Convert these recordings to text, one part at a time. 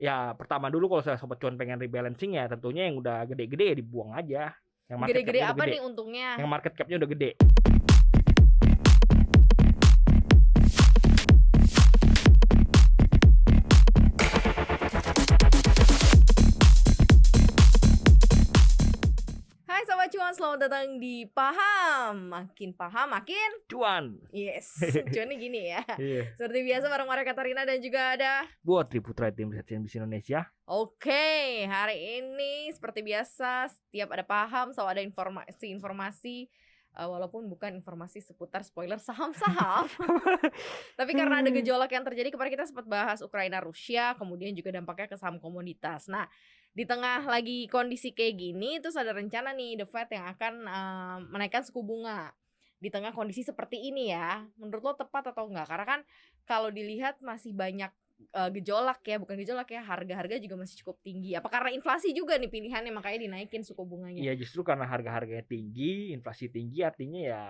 Ya pertama dulu kalau saya sobat cuan pengen rebalancing ya tentunya yang udah gede-gede ya dibuang aja. Yang market Gede-gede capnya udah apa gede. nih untungnya? Yang market capnya udah gede. Hai Sobat Cuan, selamat datang di Paham. Makin paham, makin Cuan. yes. Cuannya gini ya. Iya. Seperti biasa bareng Maria Katarina dan juga ada Buat Triputra tim riset CNBC Indonesia. Oke, hari ini seperti biasa setiap ada paham selalu ada informasi-informasi walaupun bukan informasi seputar spoiler saham-saham. Tapi karena ada gejolak yang terjadi, kemarin kita sempat bahas Ukraina Rusia, kemudian juga dampaknya ke saham komoditas. Nah, di tengah lagi kondisi kayak gini, terus ada rencana nih The Fed yang akan menaikkan suku bunga. Di tengah kondisi seperti ini ya, menurut lo tepat atau enggak? Karena kan kalau dilihat masih banyak gejolak ya, bukan gejolak ya, harga-harga juga masih cukup tinggi. Apa karena inflasi juga nih pilihannya makanya dinaikin suku bunganya? Iya justru karena harga-harganya tinggi, inflasi tinggi artinya ya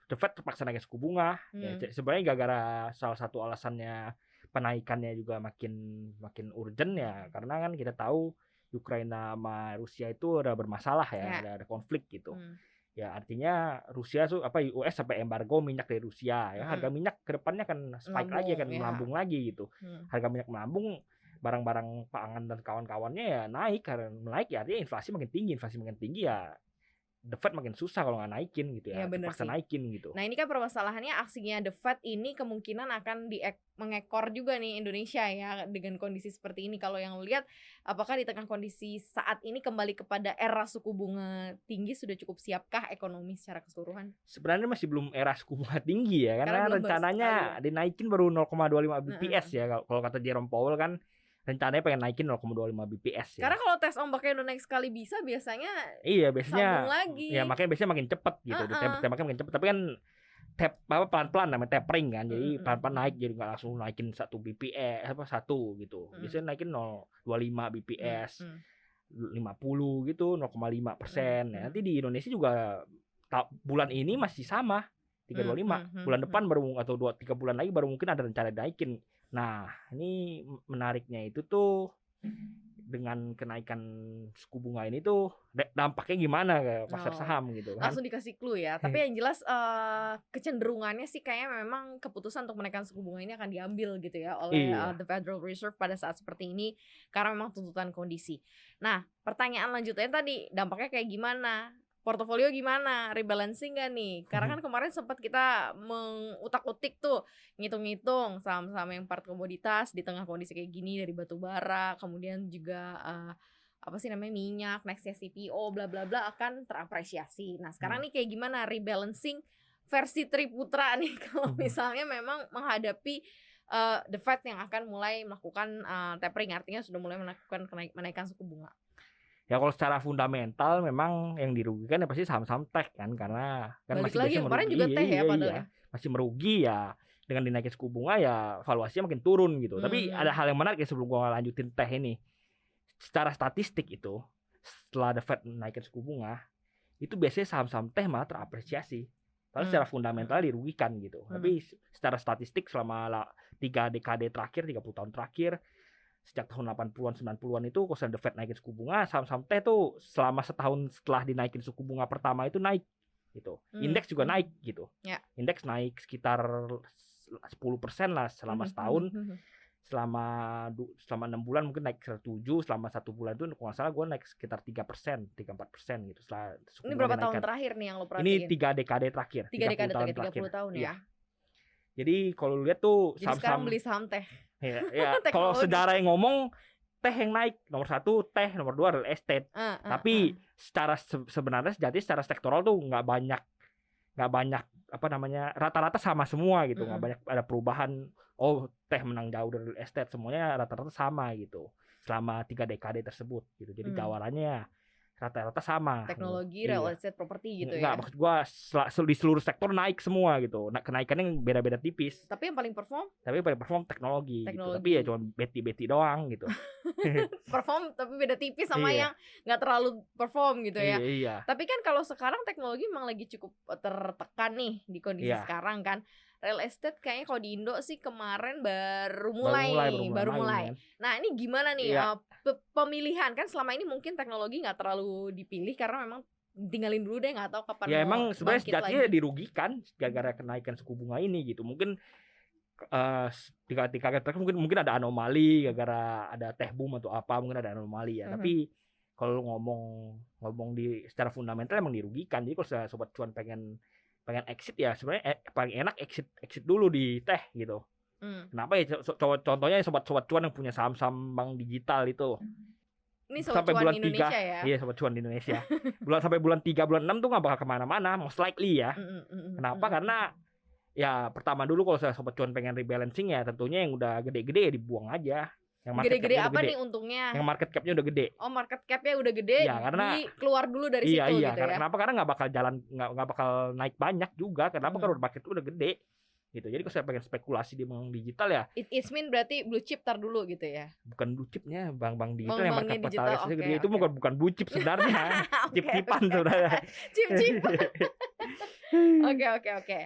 The Fed terpaksa naikin suku bunga. Ya, sebenarnya gara-gara salah satu alasannya penaikannya juga makin urgent ya, karena kan kita tahu Ukraina sama Rusia itu udah bermasalah ya, ada konflik gitu. Ya artinya Rusia tuh US sampai embargo minyak dari Rusia ya, harga minyak ke depannya kan spike lagi kan, melambung lagi gitu. Harga minyak melambung, barang-barang pangan dan kawan-kawannya ya naik, karena naik ya artinya inflasi makin tinggi ya The Fed makin susah kalau nggak naikin gitu ya, terpaksa naikin gitu. Nah ini kan permasalahannya aksinya The Fed ini kemungkinan akan mengekor juga nih Indonesia ya dengan kondisi seperti ini. Kalau yang lihat apakah di tengah kondisi saat ini kembali kepada era suku bunga tinggi sudah cukup siapkah ekonomi secara keseluruhan? Sebenarnya masih belum era suku bunga tinggi ya, karena rencananya dinaikin baru 0,25 BPS ya kalau kata Jerome Powell kan. Rencananya pengen naikin 0,25 BPS ya. Karena kalau tes ombaknya udah naik sekali bisa biasanya sambung lagi. Ya makanya biasanya makin cepet gitu. Tembaknya makin cepet. Tapi kan pelan-pelan namanya tapering kan. Jadi pelan-pelan naik, jadi nggak langsung naikin 1 BPS gitu. Biasanya naikin 0,25 BPS, 50 gitu, 0,5%. Ya, nanti di Indonesia juga bulan ini masih sama 3,25. Bulan depan baru atau 2-3 bulan lagi baru mungkin ada rencana naikin. Nah, ini menariknya itu tuh dengan kenaikan suku bunga ini tuh dampaknya gimana ke pasar saham gitu kan. Langsung dikasih clue ya. Tapi yang jelas kecenderungannya sih kayaknya memang keputusan untuk menaikkan suku bunga ini akan diambil gitu ya oleh the Federal Reserve pada saat seperti ini karena memang tuntutan kondisi. Nah, pertanyaan lanjutnya tadi dampaknya kayak gimana? Portofolio gimana? Rebalancing gak nih? Karena kan kemarin sempat kita mengutak-utik tuh, ngitung-ngitung saham-saham yang part komoditas di tengah kondisi kayak gini dari batu bara, kemudian juga minyak, nextnya CPO, bla bla bla akan terapresiasi. Nah sekarang nih kayak gimana rebalancing versi Triputra nih kalau misalnya memang menghadapi The Fed yang akan mulai melakukan tapering, artinya sudah mulai melakukan menaikkan suku bunga. Ya kalau secara fundamental memang yang dirugikan ya pasti saham-saham tech kan, karena kan balik masih lagi kemarin juga teh ya padahal masih merugi ya, dengan dinaikin suku bunga ya valuasinya makin turun gitu. Tapi ada hal yang menarik ya sebelum gua lanjutin teh ini. Secara statistik itu setelah The Fed naikin suku bunga itu biasanya saham-saham teh malah terapresiasi. Padahal secara fundamental dirugikan gitu. Tapi secara statistik selama 3 dekade terakhir, 30 tahun terakhir, sejak tahun 80-an 90-an itu kalau The Fed naikin suku bunga, saham-saham teh tuh selama setahun setelah dinaikin suku bunga pertama itu naik gitu. Indeks juga naik gitu. Indeks naik sekitar 10% lah selama setahun. Selama 6 bulan mungkin naik 7, selama 1 bulan itu kalau nggak salah gue naik sekitar 3%, 3-4% gitu. Ini berapa tahun terakhir nih yang lo perhatiin? Ini 3 dekade terakhir. 3 dekade terakhir, 30 tahun ya. Jadi kalau lihat tuh jadi sekarang beli saham teh. Ya kalau sejarah yang ngomong teh yang naik nomor 1 teh, nomor 2 real estate. Tapi secara sebenarnya sejati secara sektoral tuh nggak banyak rata-rata sama semua gitu, nggak banyak ada perubahan. Teh menang jauh dari real estate, semuanya rata-rata sama gitu selama 3 dekade tersebut gitu. Jadi tawarannya rata-rata sama. Teknologi, real estate, properti gitu ya. Maksud gua di seluruh sektor naik semua gitu. Kenaikannya beda-beda tipis. Tapi yang paling perform teknologi. Gitu. Tapi ya cuma beti doang gitu. Perform tapi beda tipis sama yang nggak terlalu perform gitu ya. Tapi kan kalau sekarang teknologi memang lagi cukup tertekan nih di kondisi sekarang kan. real estate kayaknya kalau di Indo sih kemarin baru baru mulai. kan. Nah ini gimana nih Iya. pemilihan kan selama ini mungkin teknologi nggak terlalu dipilih karena memang tinggalin dulu deh, nggak tahu kapan Ya mau emang sebenarnya bangkit sejatinya lagi. dirugikan gara-gara kenaikan suku bunga ini gitu. Mungkin di mungkin ada anomali gara-gara ada teh boom atau apa, mungkin ada anomali ya. Tapi kalau ngomong di secara fundamental emang dirugikan. Jadi kalau sobat cuan pengen exit ya sebenarnya paling enak exit dulu di teh gitu. Kenapa ya? Contohnya sobat cuan yang punya saham-saham bank digital itu. Ini sobat sampai cuan bulan Indonesia 3, ya. Iya, sobat cuan di Indonesia. Sampai bulan 3, bulan 6 tuh nggak bakal kemana-mana, most likely ya. Kenapa? Karena ya pertama dulu kalau sobat cuan pengen rebalancing ya tentunya yang udah gede-gede ya dibuang aja. Yang gede-gede apa nih untungnya? Yang market cap-nya udah gede. Oh, market cap-nya udah gede, ya, karena keluar dulu dari situ gitu ya. Kenapa? Karena nggak bakal jalan, nggak bakal naik banyak juga. Kenapa? Karena market udah gede gitu. Jadi kalau saya pengen spekulasi di bank digital ya it's mean berarti blue chip tar dulu gitu ya. Bukan blue chipnya, bank digital yang market digital, kapitalisasi gede. Itu bukan blue chip sebenarnya. Chip-chipan sebenarnya. Chip-chipan. Oke.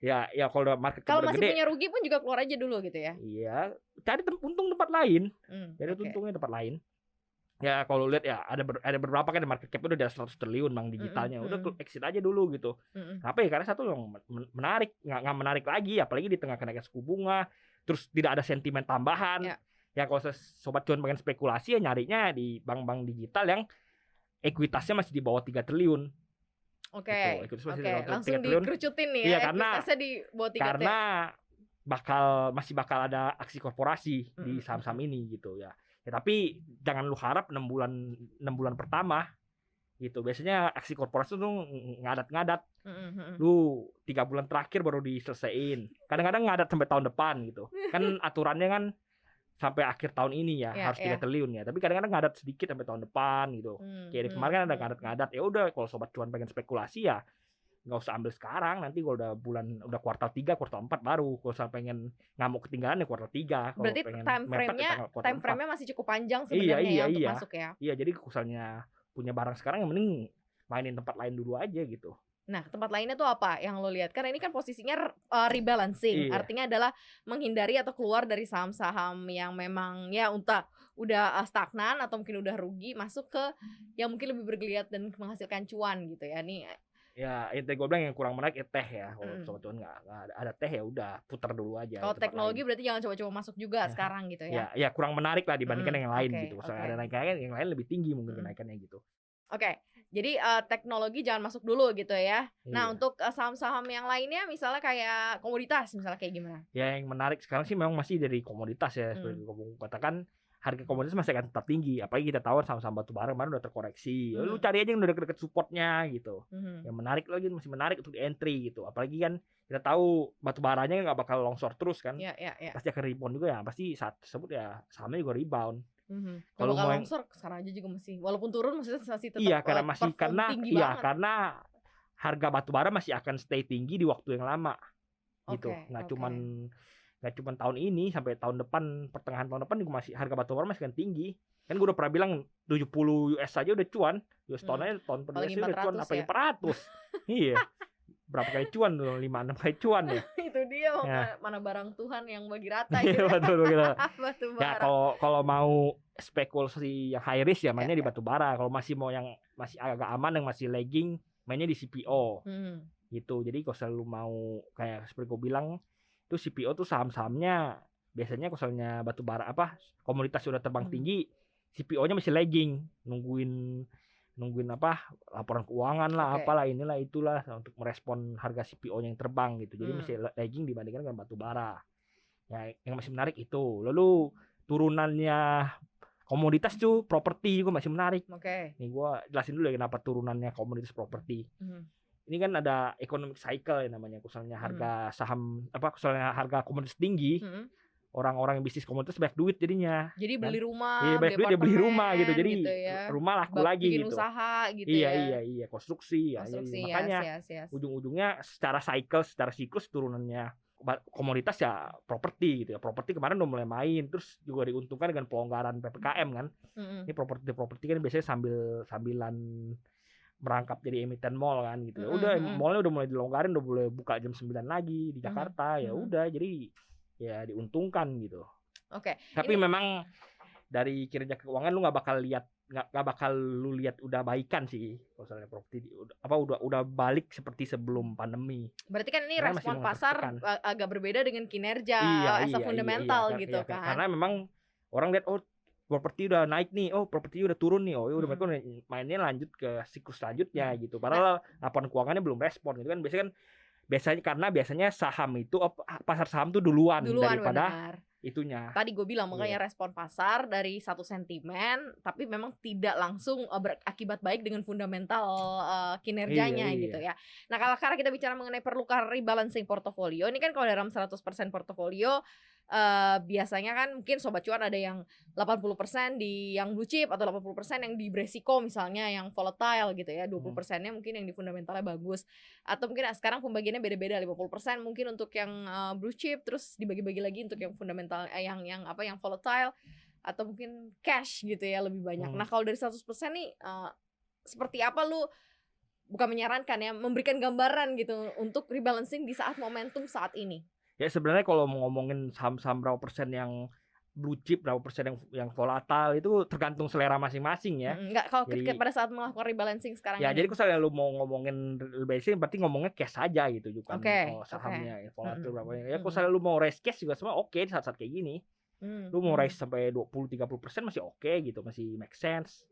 Ya kalau market kalau masih gede, punya rugi pun juga keluar aja dulu gitu ya. Iya, cari untung tempat lain. Untungnya tempat lain. Ya kalau lihat ya ada beberapa kan market cap udah 100 triliun bank digitalnya. Udah exit aja dulu gitu. Kenapa ya? Karena satu yang menarik, nggak menarik lagi apalagi di tengah kenaikan suku bunga, terus tidak ada sentimen tambahan. Ya kalau sobat cuan pengen spekulasi ya nyarinya di bank-bank digital yang ekuitasnya masih di bawah 3 triliun. Oke. Langsung dikerucutin nih ya. Karena di bawah 3 karena masih bakal ada aksi korporasi di saham-saham ini gitu ya. Ya tapi jangan lu harap 6 bulan pertama gitu. Biasanya aksi korporasi tuh ngadat-ngadat. Lu 3 bulan terakhir baru diselesaiin. Kadang-kadang ngadat sampai tahun depan gitu. Kan aturannya kan sampai akhir tahun ini ya harus 3 triliun ya. Tapi kadang-kadang ngadat sedikit sampai tahun depan gitu. Kayak kemarin kan ada ngadat-ngadat. Ya udah kalau sobat cuan pengen spekulasi ya nggak usah ambil sekarang, nanti kalau udah kuartal 3, kuartal 4 baru. Kalau saya pengen nggak mau ketinggalan ya kuartal 3. Berarti time frame-nya masih cukup panjang sebenarnya untuk masuk ya. Iya, jadi misalnya punya barang sekarang yang mending mainin tempat lain dulu aja gitu. Nah, tempat lainnya tuh apa yang lo lihat? Karena ini kan posisinya rebalancing, artinya adalah menghindari atau keluar dari saham-saham yang memang ya udah stagnan atau mungkin udah rugi, masuk ke yang mungkin lebih bergeliat dan menghasilkan cuan gitu ya. Nih ya itu gue bilang yang kurang menarik ya teh ya. Kalau sobat-sobat nggak ada teh ya udah putar dulu aja. Kalau teknologi lain. Berarti jangan coba-coba masuk juga sekarang gitu ya. Ya kurang menarik lah dibandingkan yang lain gitu. Soalnya ada naikannya yang lain lebih tinggi mungkin kenaikannya gitu. Oke. Jadi teknologi jangan masuk dulu gitu ya. Nah untuk saham-saham yang lainnya misalnya kayak komoditas misalnya kayak gimana? Ya yang menarik sekarang sih memang masih dari komoditas ya. Seperti kamu katakan harga komoditas masih akan tetap tinggi. Apalagi kita tahu saham-saham batu bara kemarin udah terkoreksi. Lu cari aja yang udah deket-deket supportnya gitu. Yang menarik lagi masih menarik untuk di entry gitu. Apalagi kan kita tahu batu baranya nggak bakal longsor terus kan. Pasti akan rebound juga ya. Pasti saat tersebut ya sahamnya juga rebound. Kalau mau longsor sekarang aja juga masih walaupun turun masih tetap karena harga batu bara masih akan stay tinggi di waktu yang lama gitu. Nggak cuman tahun ini, sampai tahun depan, pertengahan tahun depan juga masih harga batu bara masih akan tinggi. Kan gue udah pernah bilang 70 US aja udah cuan. US tahunnya tahun per US udah cuan apa 400. Iya. Berapa kali cuan tuh? 5-6 kali cuan ya. Itu dia mana barang Tuhan yang bagi rata gitu. Betul. Batu bara. Ya kalau mau spekulasi yang high risk ya mainnya di batu bara. Kalau masih mau yang masih agak aman, yang masih lagging, mainnya di CPO. Gitu. Jadi kalau selalu mau kayak seperti gue bilang, itu CPO tuh saham-sahamnya biasanya kalau misalnya batu bara komoditas sudah terbang tinggi, CPO-nya masih lagging, nungguin laporan keuangan lah, apalah inilah itulah untuk merespon harga CPO-nya yang terbang gitu. Jadi masih lagging dibandingkan dengan batu bara. Ya, yang masih menarik itu. Lalu turunannya komoditas tuh properti juga masih menarik. Nih gua jelasin dulu ya kenapa turunannya komoditas properti. Ini kan ada economic cycle ya namanya. Misalnya harga saham misalnya harga komoditas tinggi, orang-orang yang bisnis komoditas banyak duit jadinya. Jadi beli rumah, banyak duit dia beli rumah gitu. Jadi gitu ya. rumah laku lagi bikin gitu. Usaha gitu Iya, konstruksi ya. Makanya ujung-ujungnya secara siklus turunannya komoditas ya properti gitu ya. Properti kemarin udah mulai main, terus juga diuntungkan dengan pelonggaran PPKM kan. Ini properti kan biasanya sambilan merangkap jadi emiten mall kan gitu. Ya udah mallnya udah mulai dilonggarin, udah boleh buka jam 9 lagi di Jakarta. Ya udah jadi ya diuntungkan gitu. Oke. Tapi memang dari kinerja keuangan lu nggak bakal lu lihat udah baikan sih kalau misalnya properti udah balik seperti sebelum pandemi. Berarti kan ini karena respon pasar agak berbeda dengan kinerja as a fundamental gitu kan. Karena memang orang lihat properti udah naik nih, properti udah turun nih, udah mereka udah mainnya lanjut ke siklus selanjutnya gitu. Padahal laporan keuangannya belum respon gitu kan. Biasanya saham itu pasar saham tuh duluan daripada benar. Itunya. Tadi gue bilang makanya respon pasar dari satu sentimen, tapi memang tidak langsung berakibat baik dengan fundamental kinerjanya gitu ya. Nah kalau sekarang kita bicara mengenai perlukan rebalancing portofolio, ini kan kalau dalam 100% portofolio biasanya kan mungkin sobat cuan ada yang 80% di yang blue chip atau 80% yang di beresiko misalnya yang volatile gitu ya, 20%-nya mungkin yang di fundamentalnya bagus, atau mungkin sekarang pembagiannya beda-beda, 50% mungkin untuk yang blue chip, terus dibagi-bagi lagi untuk yang fundamental yang volatile, atau mungkin cash gitu ya lebih banyak. Nah kalau dari 100% nih seperti apa lu, bukan menyarankan ya, memberikan gambaran gitu untuk rebalancing di saat momentum saat ini? Ya sebenarnya kalau mau ngomongin saham-saham berapa persen yang blue chip, berapa persen yang volatile itu tergantung selera masing-masing ya. Enggak, kalau pada saat melakukan rebalancing sekarang ya ini. Jadi kalau lu mau ngomongin rebalancing berarti ngomongnya cash aja gitu, juga sahamnya volatile berapa ya. Kalau lu mau raise cash juga semua oke di saat-saat kayak gini. Lu mau raise sampai 20-30% masih oke gitu, masih make sense.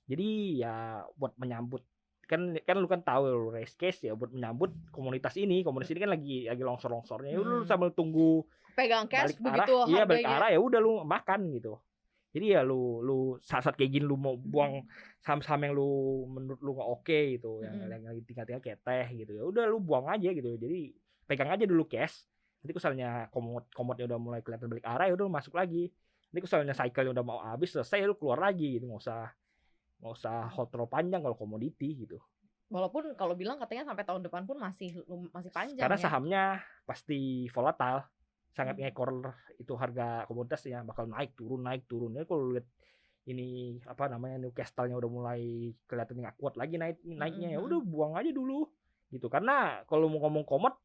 Jadi ya buat menyambut kan lu kan tahu lu raise cash ya buat menyambut komunitas ini kan lagi longsor-longsornya. Ya lu sambil tunggu pegang cash begitu harganya balik arah, ya udah lu makan gitu. Jadi ya lu saat kayak gini lu mau buang saham-saham yang lu menurut lu nggak oke gitu, yang lagi tinggal-tinggal kayak teh gitu, ya udah lu buang aja gitu. Jadi pegang aja dulu cash. Nanti misalnya komodnya udah mulai kelihatan balik arah, ya udah lu masuk lagi. Nanti misalnya cycle-nya udah mau habis selesai, lu keluar lagi gitu. Nggak usah hold terlalu panjang kalau komoditi gitu. Walaupun kalau bilang katanya sampai tahun depan pun masih panjang. Karena sahamnya pasti volatile, sangat ngekor itu harga komoditasnya, bakal naik turun. Ya kalau lihat ini Newcastle-nya udah mulai kelihatan nggak kuat lagi naiknya, ya udah buang aja dulu gitu. Karena kalau mau ngomong komod,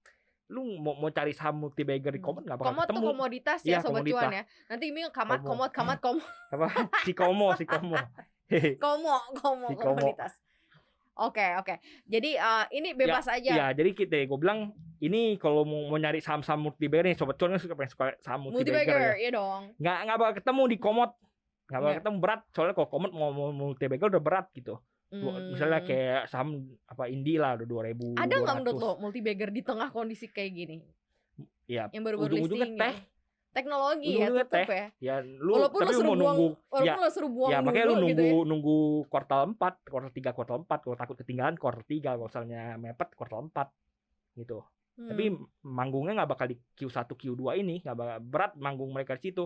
lu mau cari saham multi bagger di komod nggak bakal ketemu. Komod tuh komoditas ya sobat cuan ya. Nanti ini komod. Apa? Si komo. Komo komoditas. Oke. Jadi ini bebas aja. Ya, jadi gue bilang ini kalau mau nyari saham-saham multi bagger nih, sobat cuan kan suka saham multi bagger ya dong. Nggak bakal ketemu di komod. Nggak bakal ketemu, berat. Soalnya kalau komod mau multi bagger udah berat gitu. Misalnya kayak saham Indi lah udah 2.000. Ada nggak menurut lo multi bagger di tengah kondisi kayak gini? Ya, yang baru-baru listing teh. Teknologi ya tetap ya. Ya walaupun lu mau nunggu, lu suruh buang. Ya makanya lu nunggu nunggu kuartal 4, kuartal 3, kuartal 4 kalau takut ketinggalan kuartal 3, kalau misalnya mepet kuartal 4 gitu. Tapi manggungnya nggak bakal di Q1, Q2 ini, nggak bakal berat manggung mereka di situ.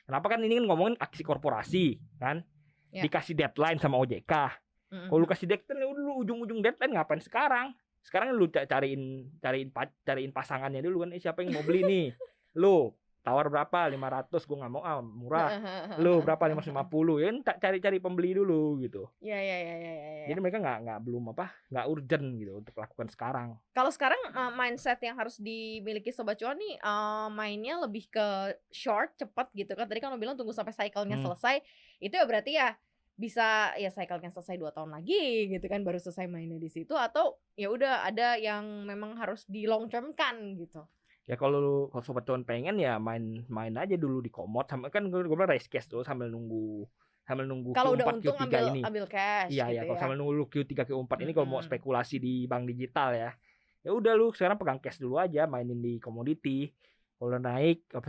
Kenapa? Kan ini kan ngomongin aksi korporasi kan, dikasih deadline sama OJK. Kalau lu kasih deadline, lu ujung-ujung deadline ngapain sekarang? Sekarang lu cariin pasangannya dulu kan, siapa yang mau beli nih? Lu tawar berapa? 500, gue nggak mau, murah. Lu berapa? 550. Ya cari pembeli dulu gitu. Ya. Jadi mereka nggak urgent gitu untuk lakukan sekarang. Kalau sekarang mindset yang harus dimiliki sobat cuan nih, mainnya lebih ke short, cepat gitu kan. Tadi kan lo bilang tunggu sampai cycle-nya selesai. Itu ya berarti ya bisa ya cycle-nya selesai 2 tahun lagi gitu kan, baru selesai mainnya di situ, atau ya udah ada yang memang harus di long term kan gitu. Ya kalau sobat cuan pengen ya main aja dulu di komod, sama kan gue bilang raise cash tuh sambil nunggu kalau Q4, udah untung Q3 ini. ambil cash. Iya gitu ya, kalau ya. sambil nunggu Q3, Q4 ini kalau mau spekulasi di bank digital ya udah lu sekarang pegang cash dulu aja, mainin di komoditi. Kalau naik kalau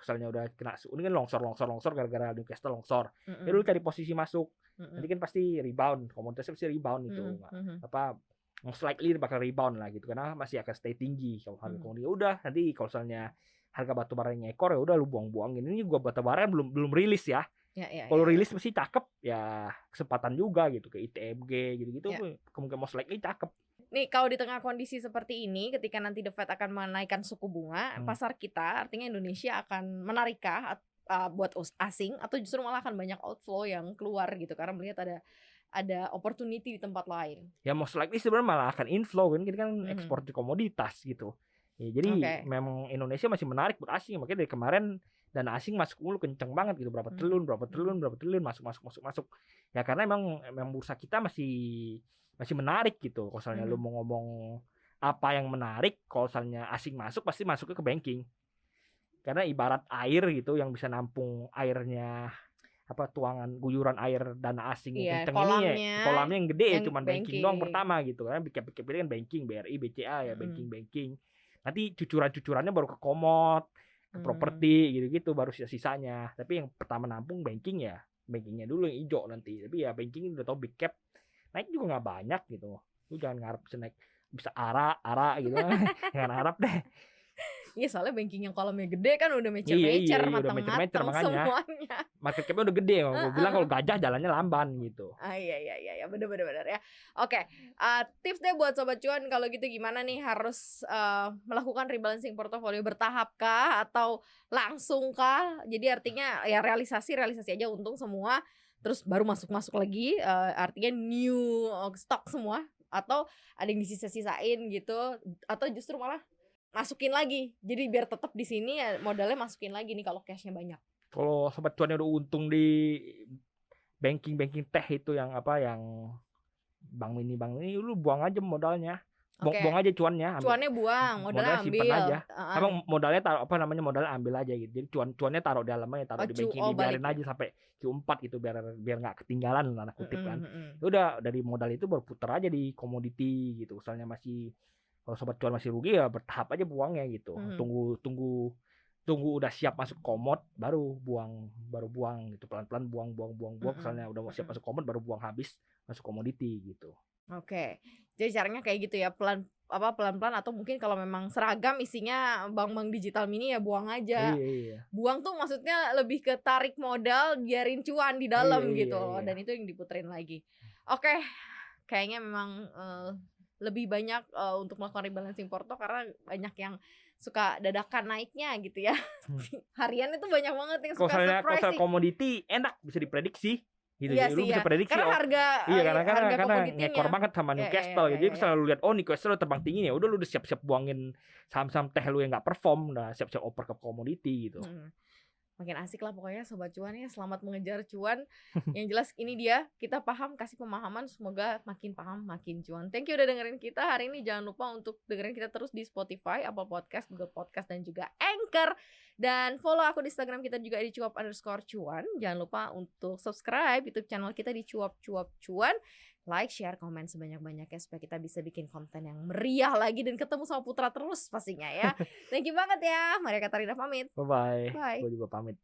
misalnya udah kena ini kan longsor gara-gara Newcastle longsor. Ya lu cari posisi masuk. Nanti kan pasti rebound, komoditasnya pasti rebound itu. Most likely bakal rebound lah gitu, karena masih akan stay tinggi kalau harga komoditi. Udah nanti kalau misalnya harga batu bara yang ekor ya udah lu buang-buangin. Ini juga batu bara belum rilis ya. Kalau rilis mesti cakep ya, kesempatan juga gitu ke ITMG gitu-gitu. Kemungkinan most likely cakep. Nih kalau di tengah kondisi seperti ini, ketika nanti The Fed akan menaikkan suku bunga, pasar kita artinya Indonesia akan menarikkah buat asing, atau justru malah akan banyak outflow yang keluar gitu, karena melihat ada ada opportunity di tempat lain. Ya most likely sebenarnya malah akan inflow kan, kita kan ekspor di komoditas gitu. Ya, jadi memang Indonesia masih menarik buat asing, makanya dari kemarin dana asing masuk mulu kenceng banget gitu, berapa triliun masuk. Ya karena memang bursa kita masih menarik gitu. Kalau misalnya lu mau ngomong apa yang menarik, kalau misalnya asing masuk pasti masuknya ke banking. Karena ibarat air gitu yang bisa nampung airnya, tuangan guyuran air dana asing yang kenceng ini ya, kolamnya yang gede ya cuman banking doang pertama gitu. Karena BCA kan banking, BRI, BCA ya banking. Nanti cucurannya baru ke komod, ke properti gitu-gitu baru sisanya. Tapi yang pertama nampung banking ya, bankingnya dulu yang hijau nanti. Tapi ya banking udah tau big cap naik juga nggak banyak gitu. Lu jangan ngarep bisa naik bisa ara gitu. Jangan harap deh. Iya soalnya banking yang kolamnya gede kan udah mecer-mecer, matang-matang semuanya. Market capnya udah gede, gue bilang kalau gajah jalannya lamban gitu. Iya bener ya. Oke, tips deh buat sobat cuan kalau gitu gimana nih, harus melakukan rebalancing portofolio bertahap kah atau langsung kah? Jadi artinya ya realisasi aja untung semua, terus baru masuk lagi, artinya new stock semua, atau ada yang disisa-sisain gitu, atau justru malah masukin lagi, jadi biar tetap di sini ya modalnya masukin lagi nih kalau cashnya banyak. Kalau sobat cuannya udah untung di banking teh itu yang bank mini lu buang aja modalnya, buang aja cuannya buang, modalnya ambil simpan aja. Emang modalnya taruh modalnya ambil aja gitu, jadi cuannya taruh di dalamnya, taruh di banking, biarin aja sampai Q4 gitu biar nggak ketinggalan tanda kutip kan. Udah dari modal itu baru putar aja di komoditi gitu. Misalnya kalau sobat cuan masih rugi ya bertahap aja buangnya gitu. Tunggu udah siap masuk komod baru buang gitu, pelan-pelan buang. Misalnya udah siap masuk komod baru buang habis masuk komoditi gitu. Oke. Jadi caranya kayak gitu ya, pelan-pelan, atau mungkin kalau memang seragam isinya bank digital mini ya buang aja. Iya. Buang tuh maksudnya lebih ke tarik modal, biarin cuan di dalam gitu. Dan itu yang diputerin lagi. Oke. Kayaknya memang lebih banyak untuk melakukan rebalancing porto karena banyak yang suka dadakan naiknya gitu ya. Harian itu banyak banget yang suka surprise. Kalau komoditi enak bisa diprediksi gitu. Iya lu bisa prediksi karena harga karena ngekor banget sama Newcastle. Jadi selalu lihat Newcastle terbang tinggi ya, udah lu udah siap-siap buangin saham-saham teh lu yang enggak perform, udah siap-siap oper ke komoditi gitu. Makin asik lah pokoknya sobat cuan ya, selamat mengejar cuan. Yang jelas ini dia, kita paham, kasih pemahaman, semoga makin paham makin cuan. Thank you udah dengerin kita hari ini. Jangan lupa untuk dengerin kita terus di Spotify, Apple Podcast, Google Podcast, dan juga Anchor. Dan follow aku di Instagram kita juga di @cuap_cuan. Jangan lupa untuk subscribe YouTube channel kita di cuap_cuan. Like, share, komen sebanyak-banyaknya supaya kita bisa bikin konten yang meriah lagi dan ketemu sama Putra terus pastinya ya. Thank you banget ya. Maria Katarina pamit. Bye. Gue juga pamit.